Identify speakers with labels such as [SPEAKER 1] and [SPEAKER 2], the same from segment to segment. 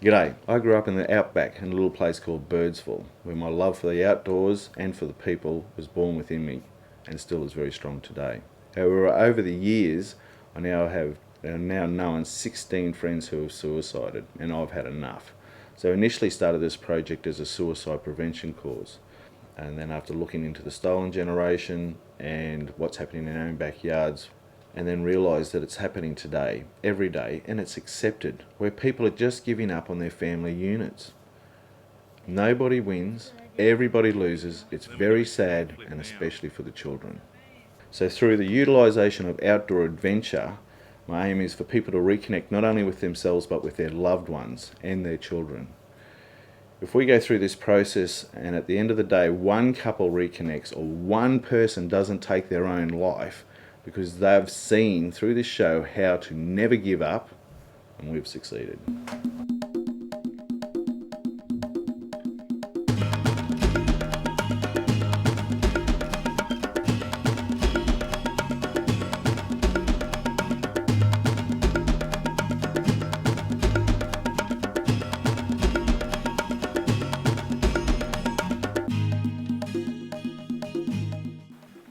[SPEAKER 1] G'day, I grew up in the outback in a little place called Birdsville, where my love for the outdoors and for the people was born within me and still is very strong today. However, over the years, I have now known 16 friends who have suicided, and I've had enough. So I initially started this project as a suicide prevention cause, and then after looking into the stolen generation and what's happening in our own backyards, and then realise that it's happening today, every day, and it's accepted, where people are just giving up on their family units. Nobody wins, everybody loses. It's very sad, and especially for the children. So through the utilisation of outdoor adventure, my aim is for people to reconnect not only with themselves but with their loved ones and their children. If we go through this process and at the end of the day one couple reconnects or one person doesn't take their own life because they've seen through this show how to never give up, and we've succeeded.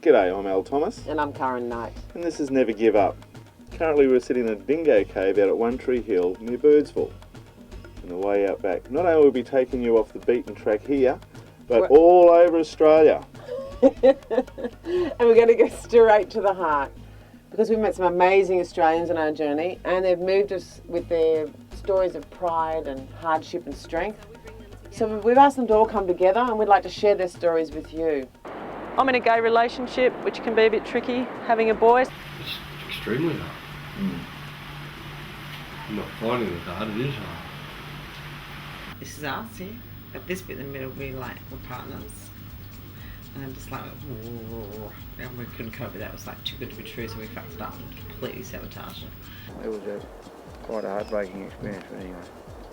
[SPEAKER 1] G'day, I'm Al Thomas.
[SPEAKER 2] And I'm Karen Knight.
[SPEAKER 1] And this is Never Give Up. Currently we're sitting in a dingo cave out at One Tree Hill near Birdsville, on the way out back. Not only will we be taking you off the beaten track here, but all over Australia.
[SPEAKER 2] And we're going to go straight to the heart, because we've met some amazing Australians on our journey, and they've moved us with their stories of pride and hardship and strength. So we've asked them to all come together, and we'd like to share their stories with you.
[SPEAKER 3] I'm in a gay relationship, which can be a bit tricky, having a boy.
[SPEAKER 4] It's extremely hard. I'm not finding it hard, it is hard.
[SPEAKER 5] This is us here. At this bit in the middle, we're partners. And I'm just like, whoa. And we couldn't cope with that. It was like too good to be true, so we fucked it up and completely sabotaged it.
[SPEAKER 6] It was quite a heartbreaking experience, but anyway.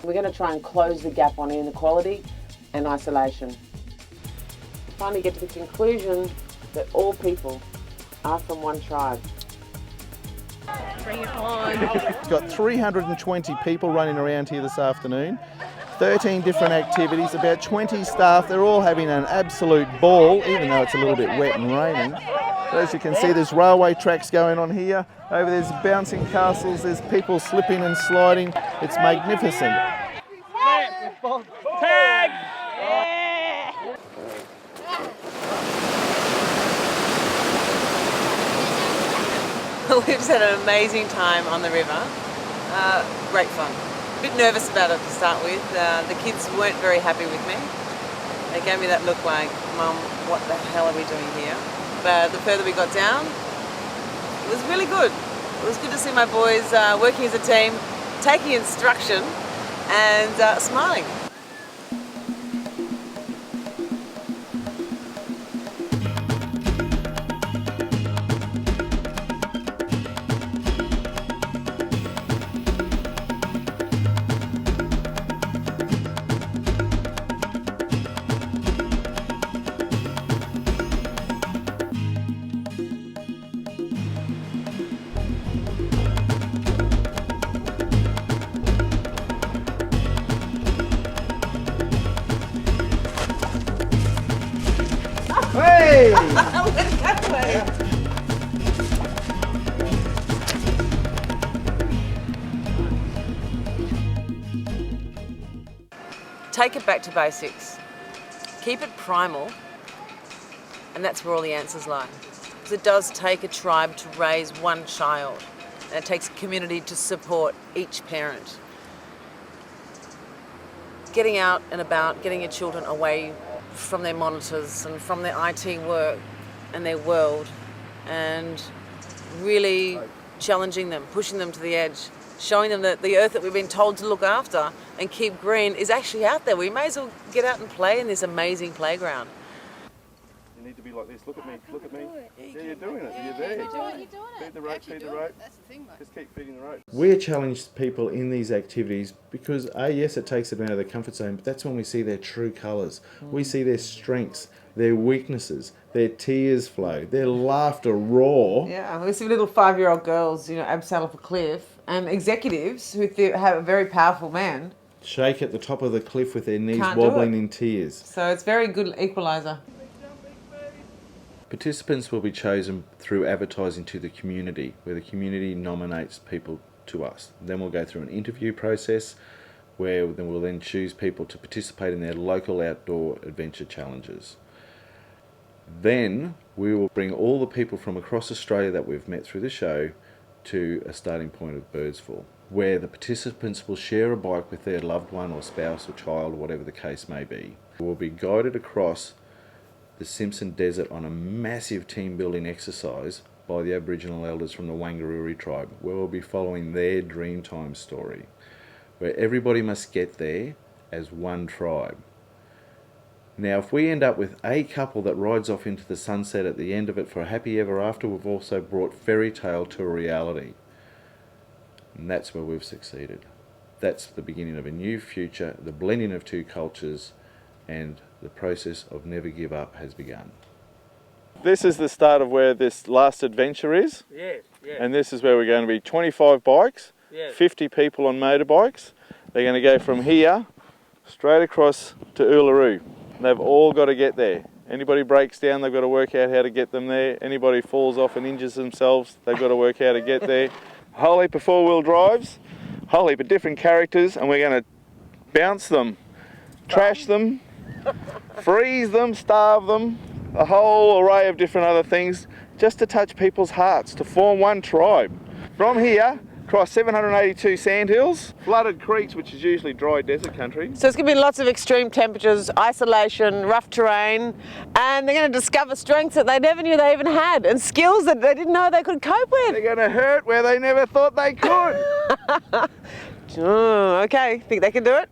[SPEAKER 2] We're going to try and close the gap on inequality and isolation. Finally get to the conclusion that all people are from one tribe.
[SPEAKER 7] Bring it on.
[SPEAKER 8] We've got 320 people running around here this afternoon, 13 different activities, about 20 staff. They're all having an absolute ball, even though it's a little bit wet and raining. But as you can see, there's railway tracks going on here. Over there's bouncing castles, there's people slipping and sliding. It's magnificent.
[SPEAKER 7] Tag!
[SPEAKER 3] We've just had an amazing time on the river. Great fun. A bit nervous about it to start with. The kids weren't very happy with me. They gave me that look like, Mum, what the hell are we doing here? But the further we got down, it was really good. It was good to see my boys working as a team, taking instruction and smiling.
[SPEAKER 8] Hey!
[SPEAKER 3] Take it back to basics. Keep it primal, and that's where all the answers lie. Because it does take a tribe to raise one child, and it takes a community to support each parent. Getting out and about, getting your children away from their monitors and from their IT work and their world, and really challenging them, pushing them to the edge, showing them that the earth that we've been told to look after and keep green is actually out there. We may as well get out and play in this amazing playground.
[SPEAKER 1] You need to be like this. Look at me. Look at me. Yeah, you're doing it. You're there.
[SPEAKER 7] You're doing it.
[SPEAKER 1] Feed the rope. Feed the rope.
[SPEAKER 7] That's the thing, mate.
[SPEAKER 1] Just keep feeding the rope. We challenge people in these activities because, yes, it takes them out of their comfort zone, but that's when we see their true colours. We see their strengths, their weaknesses, their tears flow, their laughter roar.
[SPEAKER 2] Yeah, we see little 5-year-old girls, abseil off a cliff, and executives who have a very powerful man
[SPEAKER 1] shake at the top of the cliff with their knees
[SPEAKER 3] Can't do
[SPEAKER 1] wobbling
[SPEAKER 3] it.
[SPEAKER 1] in tears.
[SPEAKER 3] So it's very good equaliser.
[SPEAKER 1] Participants will be chosen through advertising to the community, where the community nominates people to us. Then we'll go through an interview process where we'll then choose people to participate in their local outdoor adventure challenges. Then we will bring all the people from across Australia that we've met through the show to a starting point of Birdsville, where the participants will share a bike with their loved one or spouse or child or whatever the case may be. We'll be guided across the Simpson Desert on a massive team building exercise by the Aboriginal elders from the Wangaruri tribe, where we'll be following their Dreamtime story, where everybody must get there as one tribe. Now, if we end up with a couple that rides off into the sunset at the end of it for a happy ever after, we've also brought fairy tale to a reality. And that's where we've succeeded. That's the beginning of a new future, the blending of two cultures, and the process of never give up has begun. This is the start of where this last adventure is.
[SPEAKER 6] Yes, yes.
[SPEAKER 1] And this is where we're going to be 25 bikes,
[SPEAKER 6] Yes.
[SPEAKER 1] 50 people on motorbikes. They're going to go from here straight across to Uluru. They've all got to get there. Anybody breaks down, they've got to work out how to get them there. Anybody falls off and injures themselves, they've got to work out how to get there. A whole heap of four-wheel drives, a whole heap of different characters, and we're going to bounce them, trash them, freeze them, starve them, a whole array of different other things, just to touch people's hearts, to form one tribe. From here, across 782 sandhills, flooded creeks, which is usually dry desert country.
[SPEAKER 2] So it's going to be lots of extreme temperatures, isolation, rough terrain, and they're going to discover strengths that they never knew they even had and skills that they didn't know they could cope with.
[SPEAKER 1] They're going to hurt where they never thought they could.
[SPEAKER 2] Oh, okay, think they can do it?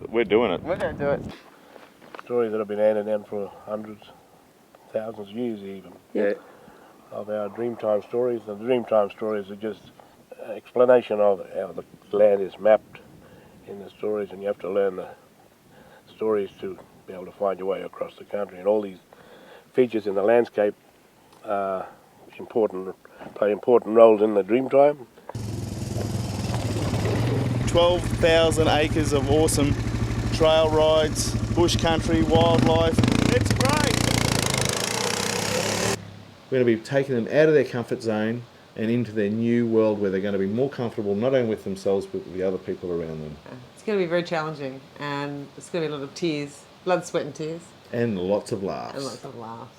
[SPEAKER 1] We're doing it.
[SPEAKER 2] We're going to do it.
[SPEAKER 6] Stories that have been handed down for hundreds, thousands of years even.
[SPEAKER 1] Yeah.
[SPEAKER 6] Of our Dreamtime stories. And the Dreamtime stories are just an explanation of how the land is mapped in the stories, and you have to learn the stories to be able to find your way across the country. And all these features in the landscape play important roles in the Dreamtime.
[SPEAKER 8] 12,000 acres of awesome trail rides, bush country, wildlife. It's great.
[SPEAKER 1] We're going to be taking them out of their comfort zone and into their new world where they're going to be more comfortable, not only with themselves, but with the other people around them.
[SPEAKER 3] It's going to be very challenging, and it's going to be a lot of tears, blood, sweat and tears.
[SPEAKER 1] And lots of laughs.
[SPEAKER 3] And lots of laughs.